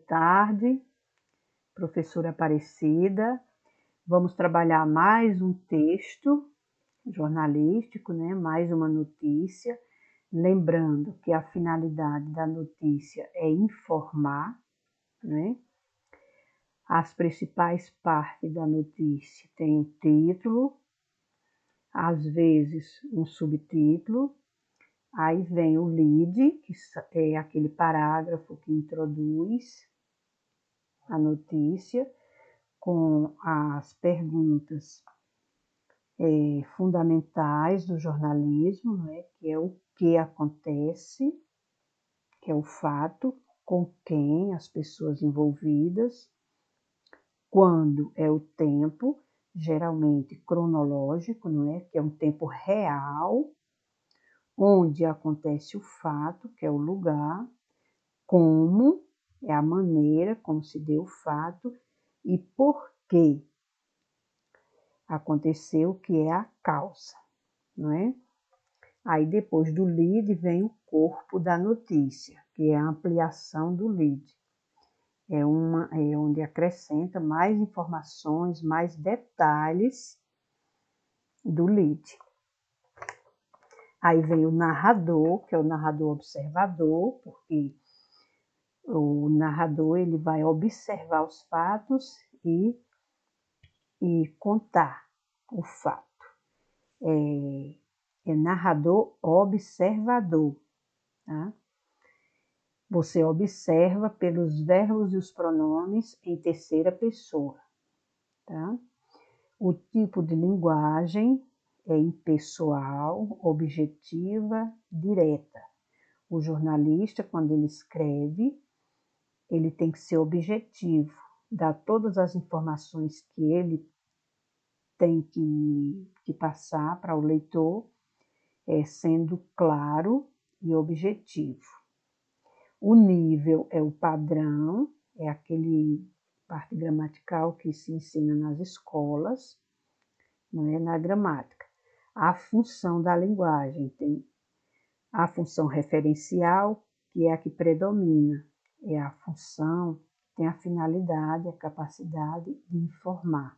tarde, professora Aparecida. Vamos trabalhar mais um texto jornalístico, né? Mais uma notícia. Lembrando que a finalidade da notícia é informar, né? As principais partes da notícia têm o título, às vezes um subtítulo, aí vem o lead, que é aquele parágrafo que introduz a notícia, com as perguntas fundamentais do jornalismo, né, que é o que acontece, que é o fato, com quem, as pessoas envolvidas, quando é o tempo, geralmente cronológico, não é? Que é um tempo real, onde acontece o fato, que é o lugar, como é a maneira como se deu o fato e por que aconteceu, que é a causa, não é? Aí depois do lead vem o corpo da notícia, que é a ampliação do lead. É onde acrescenta mais informações, mais detalhes do lead. Aí vem o narrador, que é o narrador observador, porque o narrador ele vai observar os fatos e contar o fato. É narrador observador, tá? Você observa pelos verbos e os pronomes em terceira pessoa, tá? O tipo de linguagem é impessoal, objetiva, direta. O jornalista, quando ele escreve, ele tem que ser objetivo, dar todas as informações que ele tem que passar para o leitor, sendo claro e objetivo. O nível é o padrão, é aquele parte gramatical que se ensina nas escolas, não é na gramática. A função da linguagem tem a função referencial, que é a que predomina, é a função, tem a finalidade, a capacidade de informar.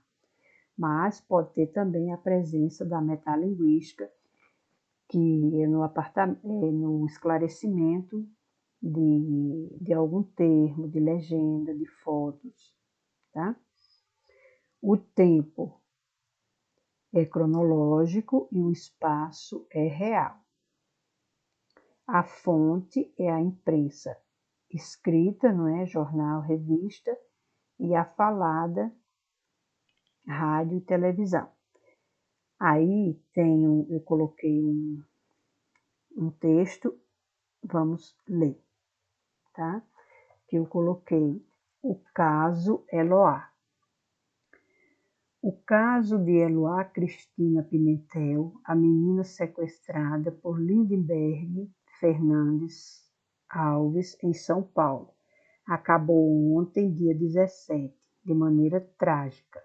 Mas pode ter também a presença da metalinguística, que é no esclarecimento de algum termo, de legenda, de fotos, tá? O tempo é cronológico e o espaço é real. A fonte é a imprensa escrita, não é? Jornal, revista, e a falada, rádio e televisão. Aí eu coloquei um texto, vamos ler, tá? Que eu coloquei o caso Eloá. O caso de Eloá Cristina Pimentel, a menina sequestrada por Lindenberg Fernandes Alves, em São Paulo, acabou ontem, dia 17, de maneira trágica.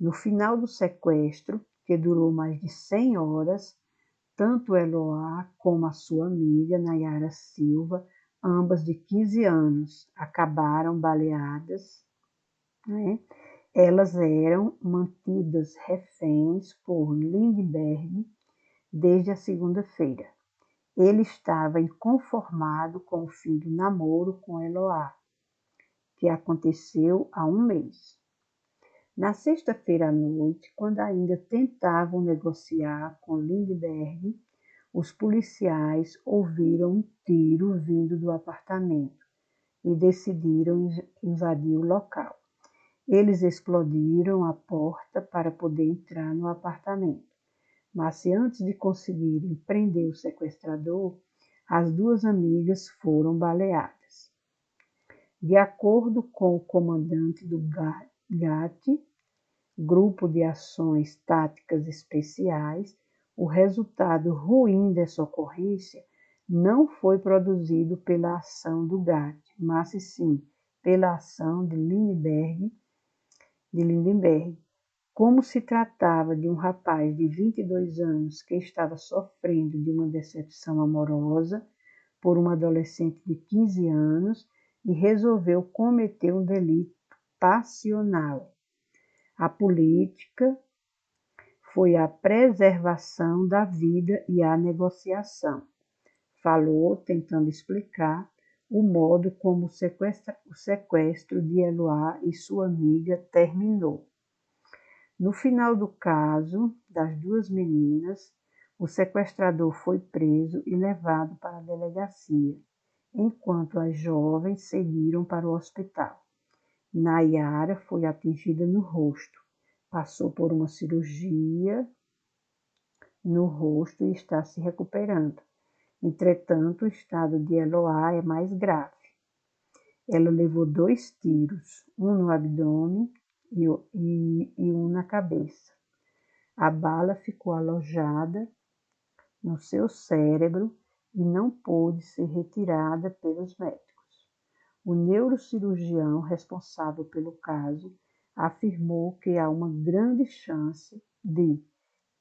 No final do sequestro, que durou mais de 100 horas, tanto Eloá como a sua amiga Nayara Silva, ambas de 15 anos, acabaram baleadas, né? Elas eram mantidas reféns por Lindenberg desde a segunda-feira. Ele estava inconformado com o fim do namoro com Eloá, que aconteceu há um mês. Na sexta-feira à noite, quando ainda tentavam negociar com Lindenberg, os policiais ouviram um tiro vindo do apartamento e decidiram invadir o local. Eles explodiram a porta para poder entrar no apartamento, mas se antes de conseguirem prender o sequestrador, as duas amigas foram baleadas. De acordo com o comandante do GAT, Grupo de Ações Táticas Especiais, o resultado ruim dessa ocorrência não foi produzido pela ação do GAT, mas sim pela ação de Lindenberg. Como se tratava de um rapaz de 22 anos que estava sofrendo de uma decepção amorosa por uma adolescente de 15 anos, e resolveu cometer um delito passional. A política foi a preservação da vida e a negociação. Falou, tentando explicar o modo como o sequestro de Eloá e sua amiga terminou. No final do caso das duas meninas, o sequestrador foi preso e levado para a delegacia, enquanto as jovens seguiram para o hospital. Nayara foi atingida no rosto, passou por uma cirurgia no rosto e está se recuperando. Entretanto, o estado de Eloá é mais grave. Ela levou 2 tiros, um no abdômen e um na cabeça. A bala ficou alojada no seu cérebro e não pôde ser retirada pelos médicos. O neurocirurgião responsável pelo caso afirmou que há uma grande chance de,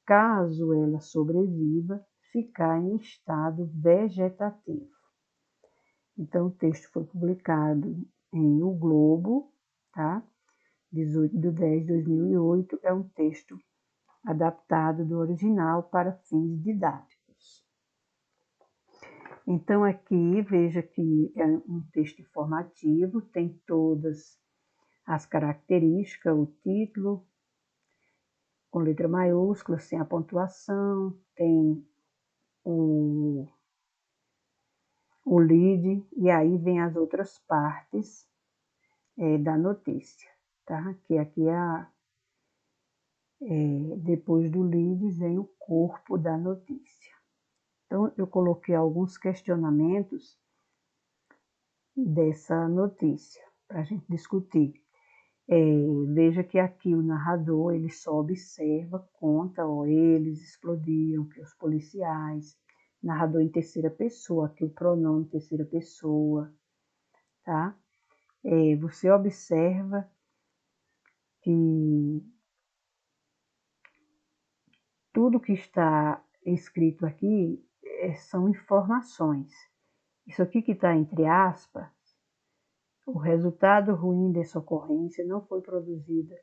caso ela sobreviva, ficar em estado vegetativo. Então, o texto foi publicado em O Globo, tá? 18/10/2008, é um texto adaptado do original para fins didáticos. Então, aqui, veja que é um texto informativo, tem todas as características, o título, com letra maiúscula, sem a pontuação, tem o lead, e aí vem as outras partes da notícia, tá? Que aqui depois do lead vem o corpo da notícia. Então, eu coloquei alguns questionamentos dessa notícia para a gente discutir. Veja que aqui o narrador ele só observa, conta, eles explodiram, que os policiais, narrador em terceira pessoa, aqui o pronome em terceira pessoa, tá? Você observa que tudo que está escrito aqui são informações. Isso aqui que está entre aspas, o resultado ruim dessa ocorrência não foi produzido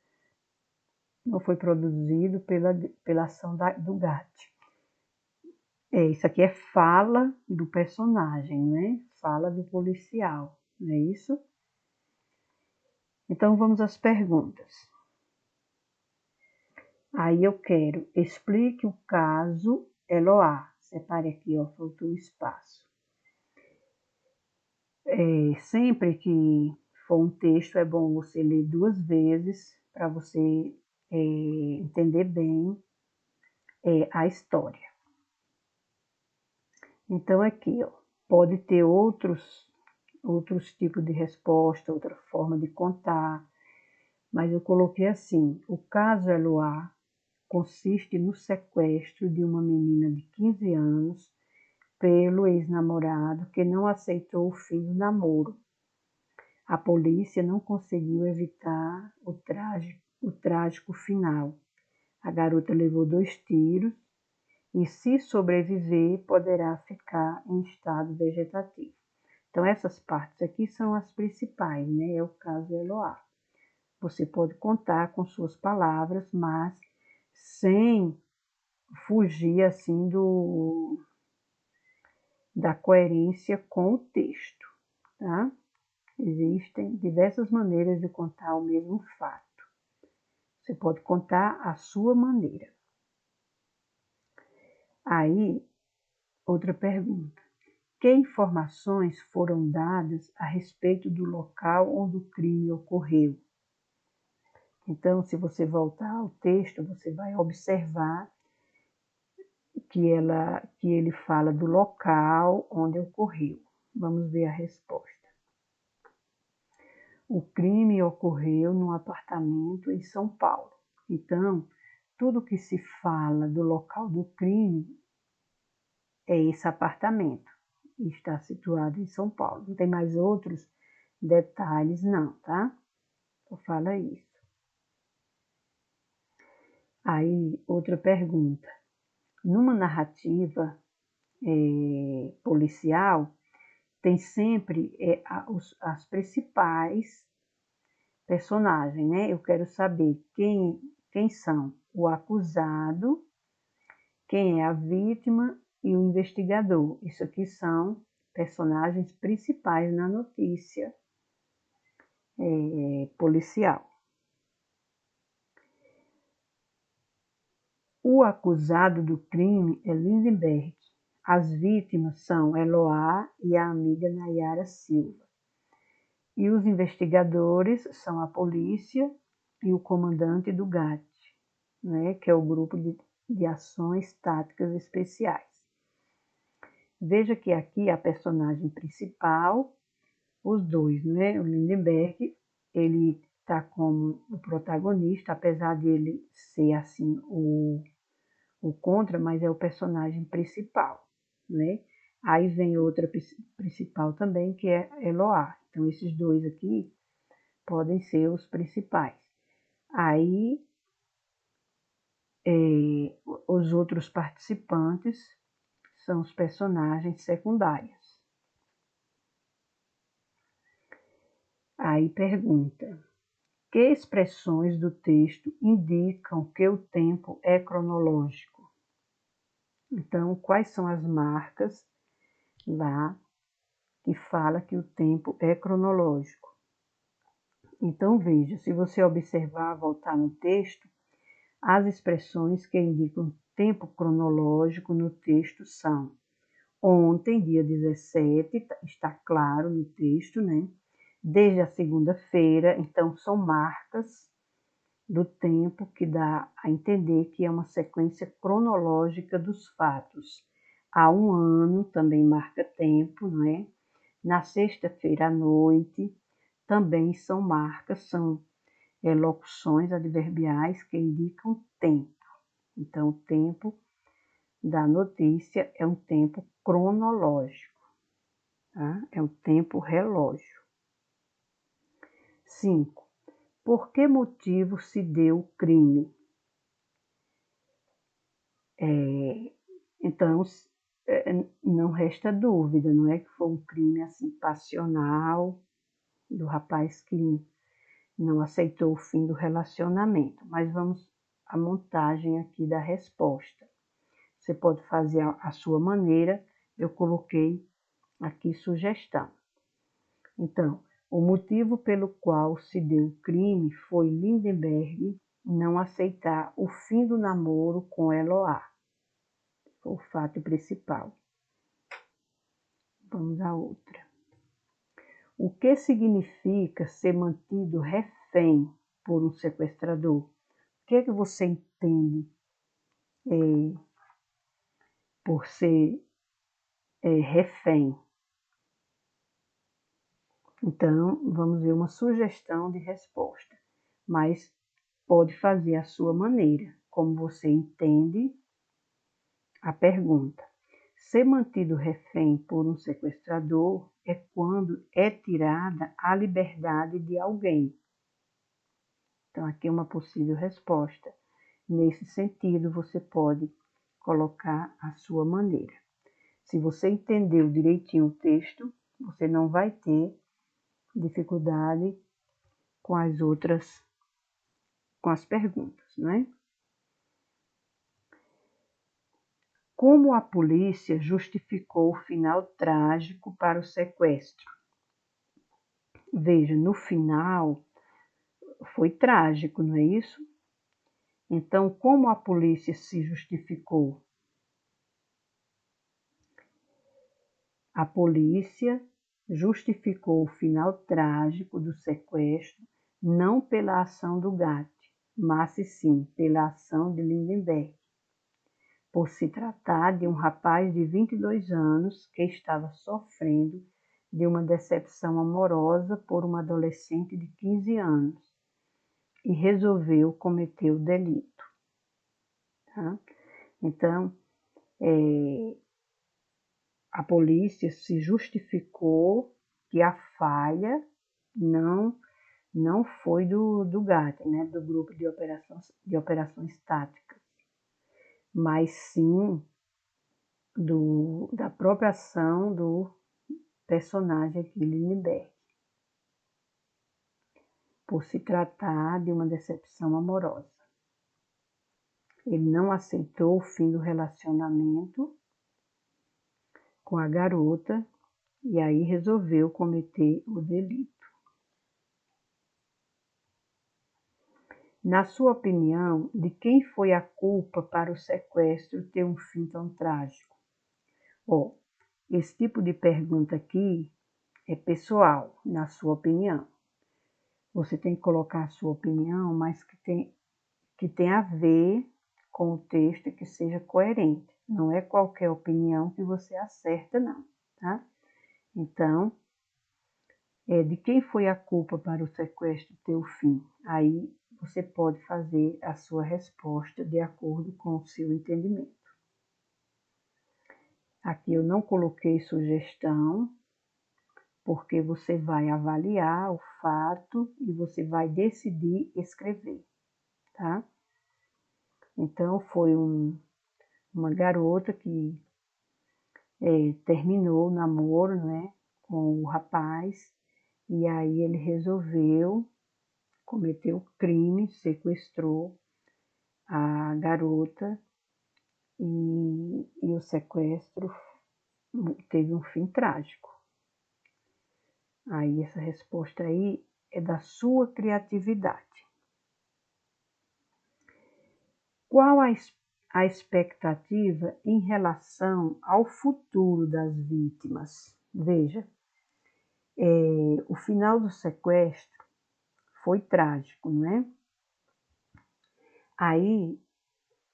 pela ação do GAT. Isso aqui é fala do personagem, né? Fala do policial, não é isso? Então vamos às perguntas. Aí eu quero, explique o caso Eloá. Separe aqui, faltou o espaço. Sempre que for um texto, é bom você ler 2 vezes para você entender bem a história. Então, aqui, pode ter outros tipos de resposta, outra forma de contar, mas eu coloquei assim: o caso Eloá consiste no sequestro de uma menina de 15 anos pelo ex-namorado que não aceitou o fim do namoro. A polícia não conseguiu evitar o trágico final. A garota levou 2 tiros e, se sobreviver, poderá ficar em estado vegetativo. Então, essas partes aqui são as principais, né? É o caso Eloá. Você pode contar com suas palavras, mas sem fugir assim da coerência com o texto, tá? Existem diversas maneiras de contar o mesmo fato. Você pode contar à sua maneira. Aí, outra pergunta. Que informações foram dadas a respeito do local onde o crime ocorreu? Então, se você voltar ao texto, você vai observar que ele fala do local onde ocorreu. Vamos ver a resposta. O crime ocorreu num apartamento em São Paulo. Então, tudo que se fala do local do crime é esse apartamento. E está situado em São Paulo. Não tem mais outros detalhes, não, tá? Só fala isso. Aí, outra pergunta. Numa narrativa policial, tem sempre as principais personagens, né? Eu quero saber quem são o acusado, quem é a vítima e o investigador. Isso aqui são personagens principais na notícia policial. O acusado do crime é Lindenberg. As vítimas são Eloá e a amiga Nayara Silva. E os investigadores são a polícia e o comandante do GAT, né, que é o Grupo de Ações Táticas Especiais. Veja que aqui a personagem principal, os dois, né, o Lindenberg, ele está como o protagonista, apesar de ele ser assim o contra, mas é o personagem principal, né? Aí vem outra principal também, que é Eloá. Então, esses dois aqui podem ser os principais. Aí, os outros participantes são os personagens secundários. Aí pergunta: que expressões do texto indicam que o tempo é cronológico? Então, quais são as marcas lá que fala que o tempo é cronológico? Então, veja, se você observar, voltar no texto, as expressões que indicam tempo cronológico no texto são: ontem, dia 17, está claro no texto, né? Desde a segunda-feira, então são marcas do tempo que dá a entender que é uma sequência cronológica dos fatos. Há um ano também marca tempo, não é? Na sexta-feira à noite também são marcas, são locuções adverbiais que indicam tempo. Então, o tempo da notícia é um tempo cronológico, tá? É um tempo relógio. 5. Por que motivo se deu o crime? Então, não resta dúvida, não é que foi um crime assim passional do rapaz que não aceitou o fim do relacionamento. Mas vamos à montagem aqui da resposta. Você pode fazer a sua maneira, eu coloquei aqui sugestão. Então, o motivo pelo qual se deu o crime foi Lindenberg não aceitar o fim do namoro com Eloá. Foi o fato principal. Vamos à outra. O que significa ser mantido refém por um sequestrador? O que é que você entende por ser refém? Então, vamos ver uma sugestão de resposta, mas pode fazer a sua maneira, como você entende a pergunta. Ser mantido refém por um sequestrador é quando é tirada a liberdade de alguém. Então, aqui é uma possível resposta. Nesse sentido, você pode colocar a sua maneira. Se você entendeu direitinho o texto, você não vai ter dificuldade com as outras, com as perguntas, né? Como a polícia justificou o final trágico para o sequestro? Veja, no final foi trágico, não é isso? Então, como a polícia se justificou? A polícia justificou o final trágico do sequestro não pela ação do GAT, mas sim pela ação de Lindenberg, por se tratar de um rapaz de 22 anos que estava sofrendo de uma decepção amorosa por uma adolescente de 15 anos e resolveu cometer o delito. Tá? Então, a polícia se justificou que a falha não foi do GAT, né, do Grupo de Operações Táticas, mas sim da própria ação do personagem aqui, Lindbergh, por se tratar de uma decepção amorosa. Ele não aceitou o fim do relacionamento com a garota e aí resolveu cometer o delito. Na sua opinião, de quem foi a culpa para o sequestro ter um fim tão trágico? Esse tipo de pergunta aqui é pessoal, na sua opinião. Você tem que colocar a sua opinião, mas que tem a ver com o texto e que seja coerente. Não é qualquer opinião que você acerta, não, tá? Então, de quem foi a culpa para o sequestro ter o fim? Aí você pode fazer a sua resposta de acordo com o seu entendimento. Aqui eu não coloquei sugestão, porque você vai avaliar o fato e você vai decidir escrever, tá? Então, foi uma garota que terminou o namoro, né, com o rapaz, e aí ele resolveu cometer o crime, sequestrou a garota e o sequestro teve um fim trágico. Aí essa resposta aí é da sua criatividade. Qual a expectativa em relação ao futuro das vítimas? Veja, o final do sequestro foi trágico, não é? Aí,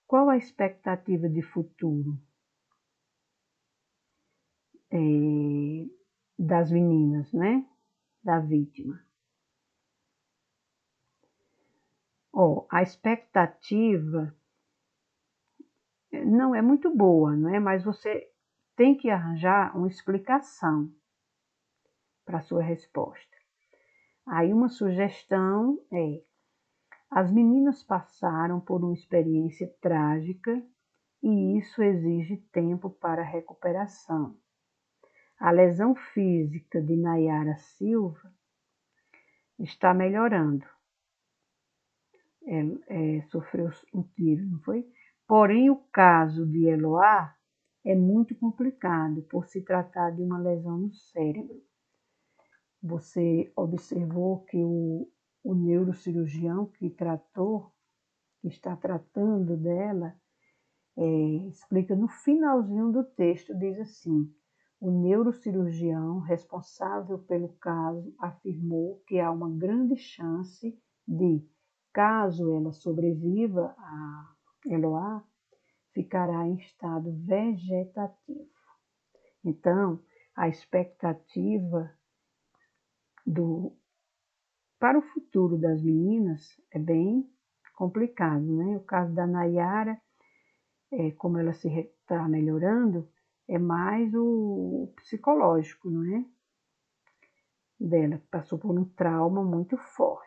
qual a expectativa de futuro das meninas, né? Da vítima? A expectativa não é muito boa, não é? Mas você tem que arranjar uma explicação para a sua resposta. Aí uma sugestão é: as meninas passaram por uma experiência trágica e isso exige tempo para recuperação. A lesão física de Nayara Silva está melhorando. Sofreu um tiro, não foi? Porém, o caso de Eloá é muito complicado por se tratar de uma lesão no cérebro. Você observou que o neurocirurgião que está tratando dela, explica no finalzinho do texto, diz assim: o neurocirurgião responsável pelo caso afirmou que há uma grande chance de, caso ela sobreviva a Eloá, ficará em estado vegetativo. Então, a expectativa para o futuro das meninas é bem complicado, né? O caso da Nayara, como ela está melhorando, é mais o psicológico, não é? Dela, que passou por um trauma muito forte.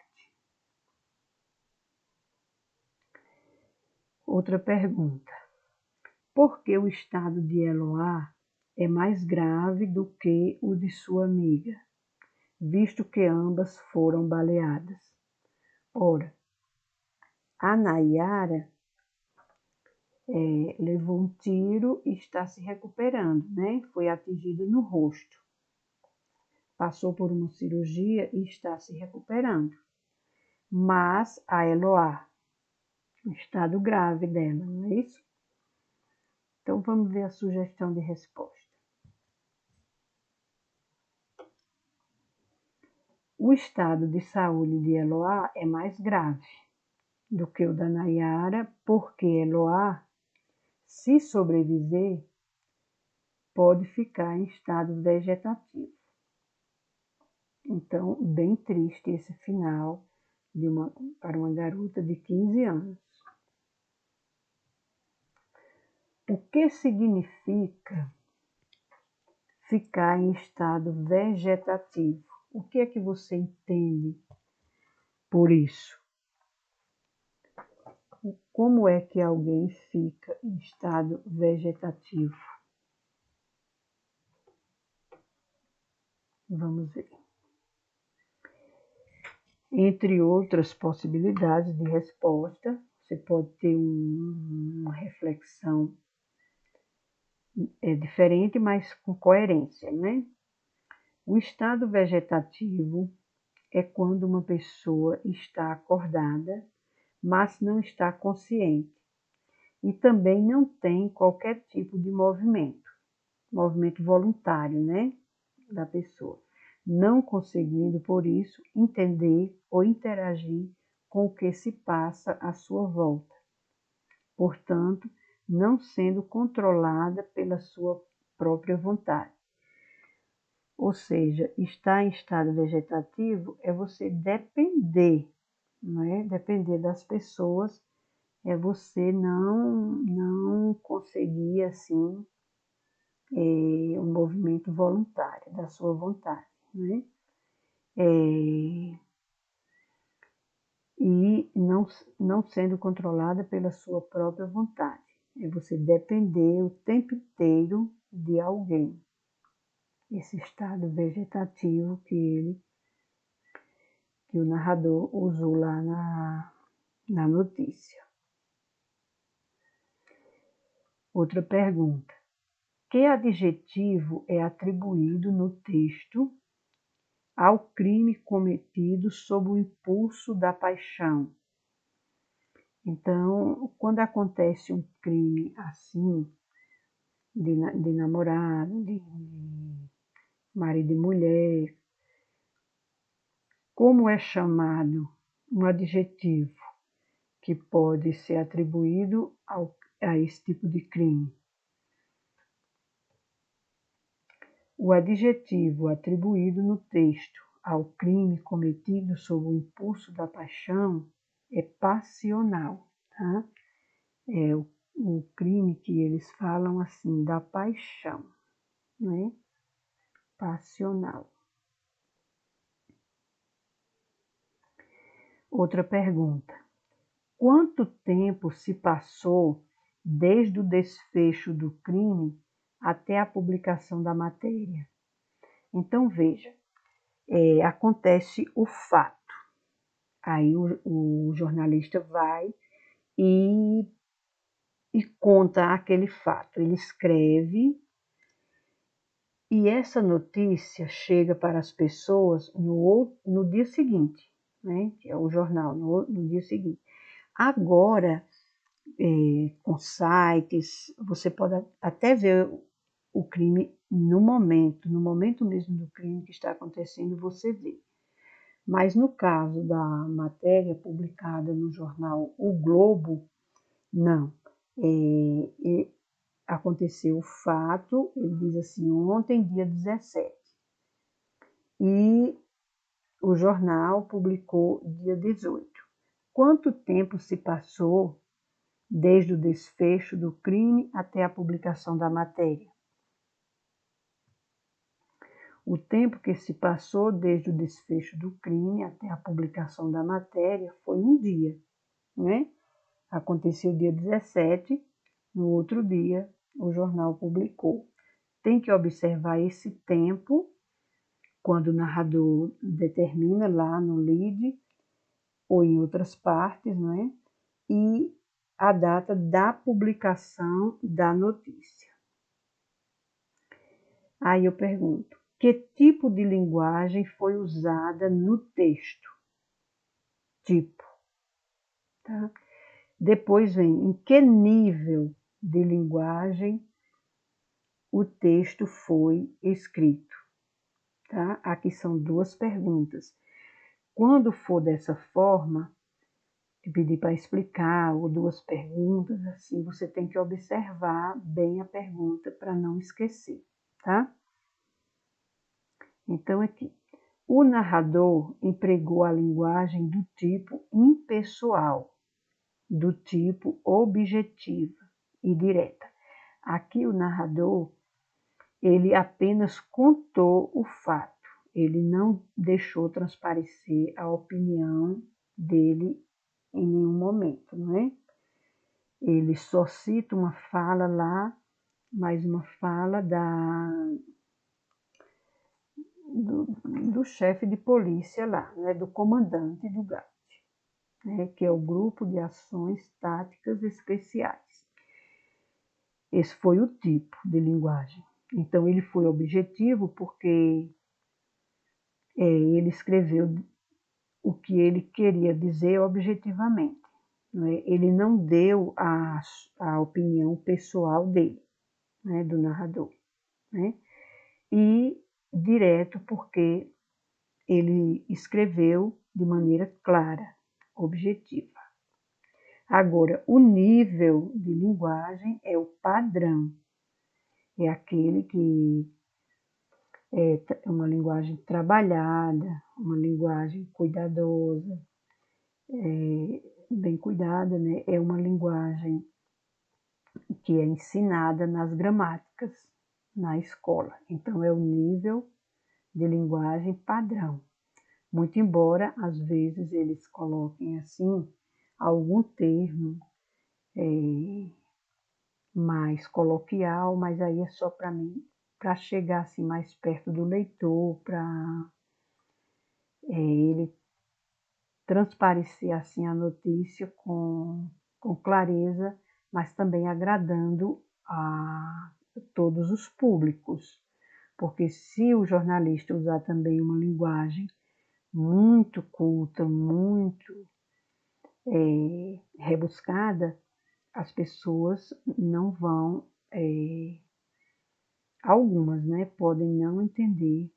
Outra pergunta: por que o estado de Eloá é mais grave do que o de sua amiga, visto que ambas foram baleadas? Ora, a Nayara levou um tiro e está se recuperando, né? Foi atingida no rosto. Passou por uma cirurgia e está se recuperando. Mas a Eloá, o estado grave dela, não é isso? Então vamos ver a sugestão de resposta. O estado de saúde de Eloá é mais grave do que o da Nayara, porque Eloá, se sobreviver, pode ficar em estado vegetativo. Então, bem triste esse final para uma garota de 15 anos. O que significa ficar em estado vegetativo? O que é que você entende por isso? Como é que alguém fica em estado vegetativo? Vamos ver. Entre outras possibilidades de resposta, você pode ter uma reflexão diferente, mas com coerência, né? O estado vegetativo é quando uma pessoa está acordada, mas não está consciente, e também não tem qualquer tipo de movimento voluntário, né, da pessoa, não conseguindo, por isso, entender ou interagir com o que se passa à sua volta. Portanto, não sendo controlada pela sua própria vontade. Ou seja, estar em estado vegetativo é você depender, não é? Depender das pessoas, é você não conseguir, assim, um movimento voluntário, da sua vontade, né? E não sendo controlada pela sua própria vontade. É você depender o tempo inteiro de alguém. Esse estado vegetativo que o narrador usou lá na notícia. Outra pergunta. Que adjetivo é atribuído no texto ao crime cometido sob o impulso da paixão? Então, quando acontece um crime assim, de namorado, de marido e mulher, como é chamado um adjetivo que pode ser atribuído a esse tipo de crime? O adjetivo atribuído no texto ao crime cometido sob o impulso da paixão é passional, tá? É o crime que eles falam assim, da paixão, né? Passional. Outra pergunta. Quanto tempo se passou desde o desfecho do crime até a publicação da matéria? Então, veja, acontece o fato. Aí o jornalista vai e conta aquele fato. Ele escreve e essa notícia chega para as pessoas no dia seguinte, né? Que é o jornal, no dia seguinte. Agora, com sites, você pode até ver o crime no momento mesmo do crime que está acontecendo, você vê. Mas no caso da matéria publicada no jornal O Globo, não. Aconteceu o fato, ele diz assim, ontem, dia 17. E o jornal publicou dia 18. Quanto tempo se passou desde o desfecho do crime até a publicação da matéria? O tempo que se passou desde o desfecho do crime até a publicação da matéria foi um dia, né? Aconteceu dia 17, no outro dia o jornal publicou. Tem que observar esse tempo, quando o narrador determina lá no lead, ou em outras partes, não é? E a data da publicação da notícia. Aí eu pergunto, que tipo de linguagem foi usada no texto? Tipo, tá? Depois vem, em que nível de linguagem o texto foi escrito? Tá? Aqui são duas perguntas. Quando for dessa forma, te pedir para explicar, ou duas perguntas, assim, você tem que observar bem a pergunta para não esquecer, tá? Então, aqui, o narrador empregou a linguagem do tipo impessoal, do tipo objetiva e direta. Aqui o narrador, ele apenas contou o fato, ele não deixou transparecer a opinião dele em nenhum momento, não é? Ele só cita uma fala lá, mais uma fala do chefe de polícia lá, né, do comandante do GAT, né, que é o Grupo de Ações Táticas Especiais. Esse foi o tipo de linguagem. Então, ele foi objetivo porque ele escreveu o que ele queria dizer objetivamente. Né? Ele não deu a opinião pessoal dele, né, do narrador. Né? E direto porque ele escreveu de maneira clara, objetiva. Agora, o nível de linguagem é o padrão. É aquele que é uma linguagem trabalhada, uma linguagem cuidadosa, bem cuidada, né? É uma linguagem que é ensinada nas gramáticas na escola. Então, é o nível de linguagem padrão. Muito embora, às vezes, eles coloquem assim algum termo mais coloquial, mas aí é só para mim, para chegar assim mais perto do leitor, para ele transparecer assim a notícia com clareza, mas também agradando a todos os públicos. Porque se o jornalista usar também uma linguagem muito culta, muito rebuscada, as pessoas não vão, algumas, né, podem não entender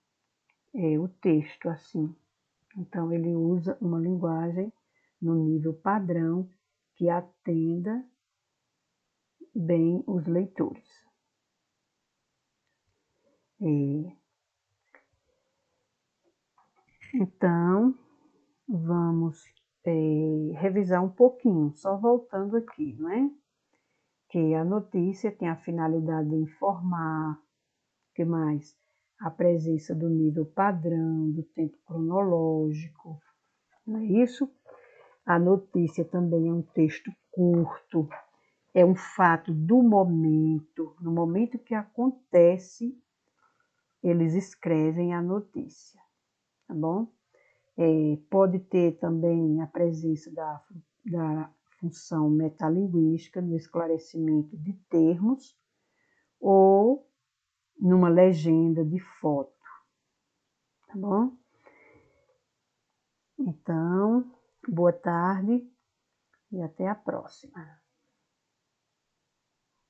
o texto assim. Então, ele usa uma linguagem no nível padrão que atenda bem os leitores. Então, vamos revisar um pouquinho, só voltando aqui, não é? Que a notícia tem a finalidade de informar, que mais? A presença do nível padrão, do tempo cronológico, não é isso? A notícia também é um texto curto, é um fato do momento, no momento que acontece, eles escrevem a notícia, tá bom? Pode ter também a presença da função metalinguística no esclarecimento de termos ou numa legenda de foto, tá bom? Então, boa tarde e até a próxima.